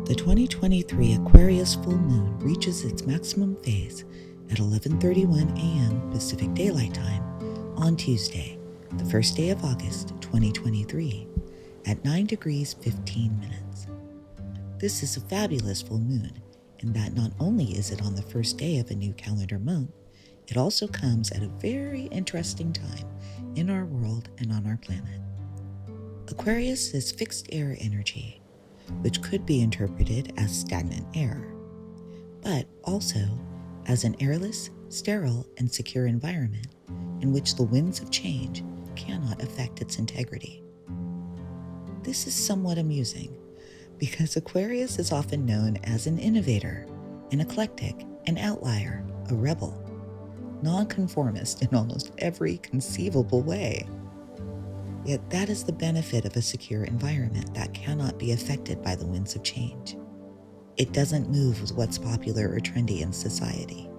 The 2023 Aquarius full moon reaches its maximum phase at 11:31 a.m. Pacific Daylight Time on Tuesday, the first day of August 2023, at 9 degrees 15 minutes. This is a fabulous full moon in that not only is it on the first day of a new calendar month, it also comes at a very interesting time in our world and on our planet. Aquarius is fixed air energy, which could be interpreted as stagnant air, but also as an airless, sterile, and secure environment in which the winds of change cannot affect its integrity. This is somewhat amusing because Aquarius is often known as an innovator, an eclectic, an outlier, a rebel, nonconformist in almost every conceivable way. Yet that is the benefit of a secure environment that cannot be affected by the winds of change. It doesn't move with what's popular or trendy in society.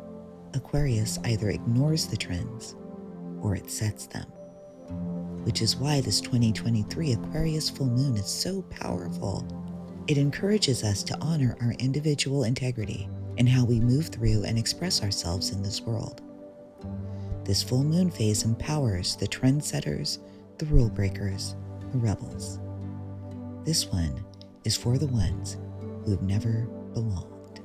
Aquarius either ignores the trends or it sets them, which is why this 2023 Aquarius full moon is so powerful. It encourages us to honor our individual integrity and how we move through and express ourselves in this world. This full moon phase empowers the trendsetters, the rule breakers, the rebels. This one is for the ones who have never belonged.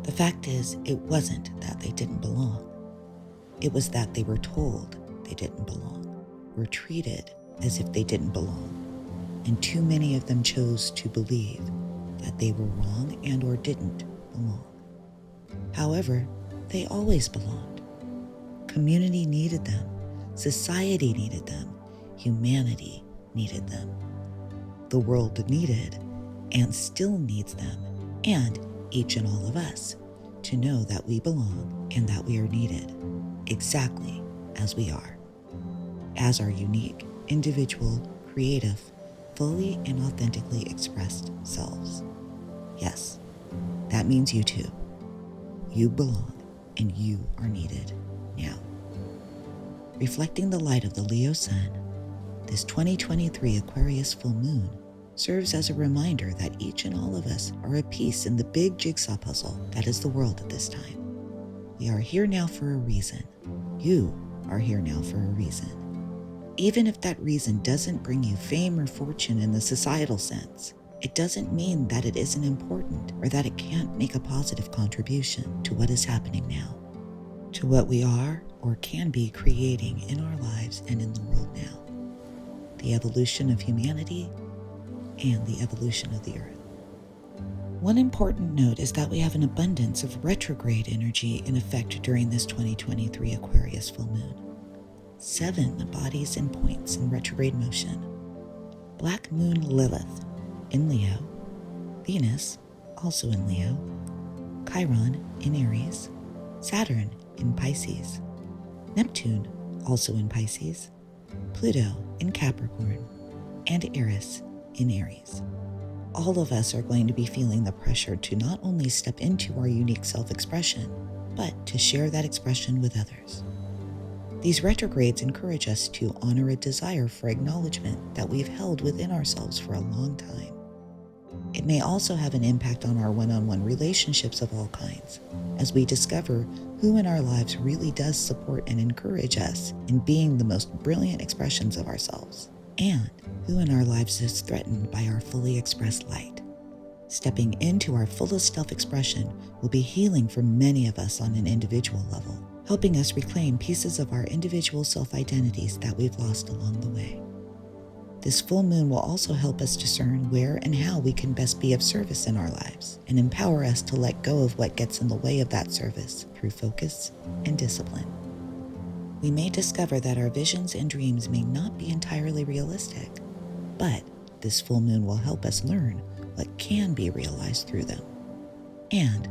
The fact is, it wasn't that they didn't belong. It was that they were told they didn't belong, were treated as if they didn't belong, and too many of them chose to believe that they were wrong and or didn't belong. However, they always belonged. Community needed them. Society needed them. Humanity needed them. The world needed and still needs them, and each and all of us, to know that we belong and that we are needed exactly as we are, as our unique, individual, creative, fully and authentically expressed selves. Yes, that means you too. You belong and you are needed now. Reflecting the light of the Leo sun, this 2023 Aquarius full moon serves as a reminder that each and all of us are a piece in the big jigsaw puzzle that is the world at this time. We are here now for a reason. You are here now for a reason. Even if that reason doesn't bring you fame or fortune in the societal sense, it doesn't mean that it isn't important or that it can't make a positive contribution to what is happening now, to what we are or can be creating in our lives and in the world now. The evolution of humanity and the evolution of the earth. One important note is that we have an abundance of retrograde energy in effect during this 2023 Aquarius full moon. 7 bodies and points in retrograde motion. Black Moon Lilith in Leo, Venus also in Leo, Chiron in Aries, Saturn in Pisces, Neptune also in Pisces, Pluto in Capricorn, and Eris in Aries. All of us are going to be feeling the pressure to not only step into our unique self-expression, but to share that expression with others. These retrogrades encourage us to honor a desire for acknowledgement that we've held within ourselves for a long time. It may also have an impact on our one-on-one relationships of all kinds, as we discover who in our lives really does support and encourage us in being the most brilliant expressions of ourselves, and who in our lives is threatened by our fully expressed light. Stepping into our fullest self-expression will be healing for many of us on an individual level, helping us reclaim pieces of our individual self-identities that we've lost along the way. This full moon will also help us discern where and how we can best be of service in our lives and empower us to let go of what gets in the way of that service through focus and discipline. We may discover that our visions and dreams may not be entirely realistic, but this full moon will help us learn what can be realized through them. And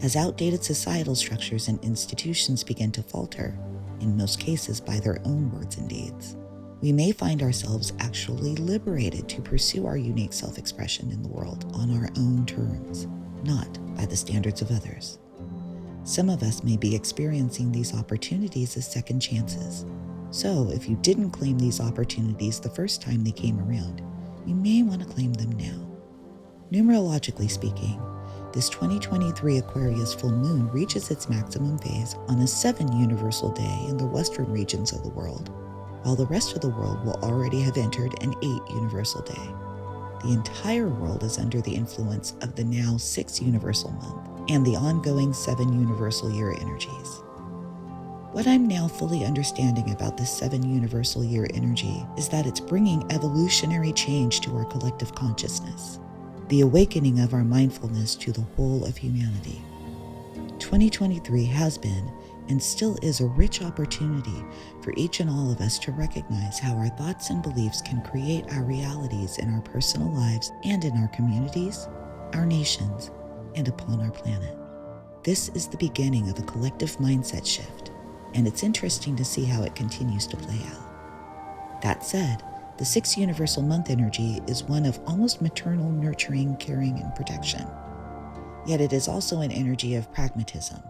as outdated societal structures and institutions begin to falter, in most cases by their own words and deeds, we may find ourselves actually liberated to pursue our unique self-expression in the world on our own terms, not by the standards of others. Some of us may be experiencing these opportunities as second chances. So if you didn't claim these opportunities the first time they came around, you may want to claim them now. Numerologically speaking, this 2023 Aquarius full moon reaches its maximum phase on a 7 universal day in the western regions of the world, while the rest of the world will already have entered an 8 universal day. The entire world is under the influence of the now 6 universal month and the ongoing 7 universal year energies. What I'm now fully understanding about this 7 universal year energy is that it's bringing evolutionary change to our collective consciousness, the awakening of our mindfulness to the whole of humanity. 2023 has been and still is a rich opportunity for each and all of us to recognize how our thoughts and beliefs can create our realities in our personal lives and in our communities, our nations, and upon our planet. This is the beginning of a collective mindset shift, and it's interesting to see how it continues to play out. That said, the 6 universal month energy is one of almost maternal nurturing, caring, and protection. Yet it is also an energy of pragmatism,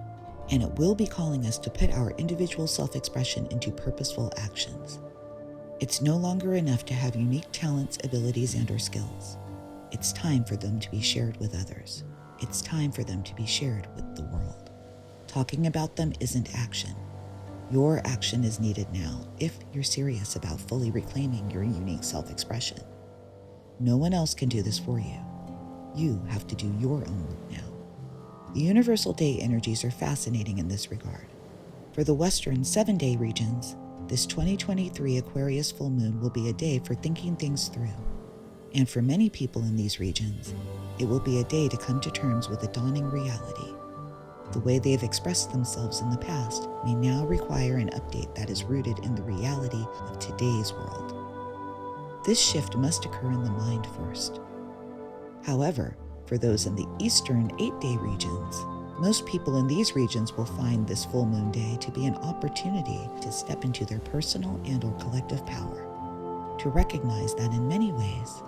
and it will be calling us to put our individual self-expression into purposeful actions. It's no longer enough to have unique talents, abilities, and/or skills. It's time for them to be shared with others. It's time for them to be shared with the world. Talking about them isn't action. Your action is needed now if you're serious about fully reclaiming your unique self-expression. No one else can do this for you. You have to do your own work now. The universal day energies are fascinating in this regard. For the Western 7-day regions, this 2023 Aquarius full moon will be a day for thinking things through. And for many people in these regions, it will be a day to come to terms with a dawning reality. The way they have expressed themselves in the past may now require an update that is rooted in the reality of today's world. This shift must occur in the mind first. However, for those in the Eastern 8-day regions, most people in these regions will find this full moon day to be an opportunity to step into their personal and/or collective power, to recognize that in many ways,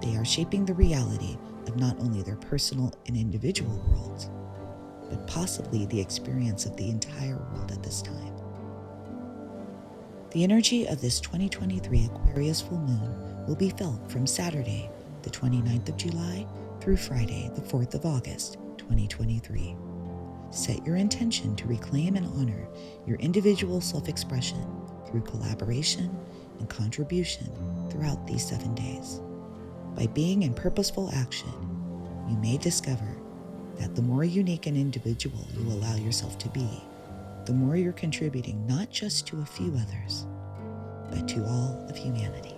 they are shaping the reality of not only their personal and individual worlds, but possibly the experience of the entire world at this time. The energy of this 2023 Aquarius full moon will be felt from Saturday, the 29th of July, through Friday, the 4th of August, 2023. Set your intention to reclaim and honor your individual self-expression through collaboration and contribution throughout these 7 days. By being in purposeful action, you may discover that the more unique and individual you allow yourself to be, the more you're contributing not just to a few others, but to all of humanity.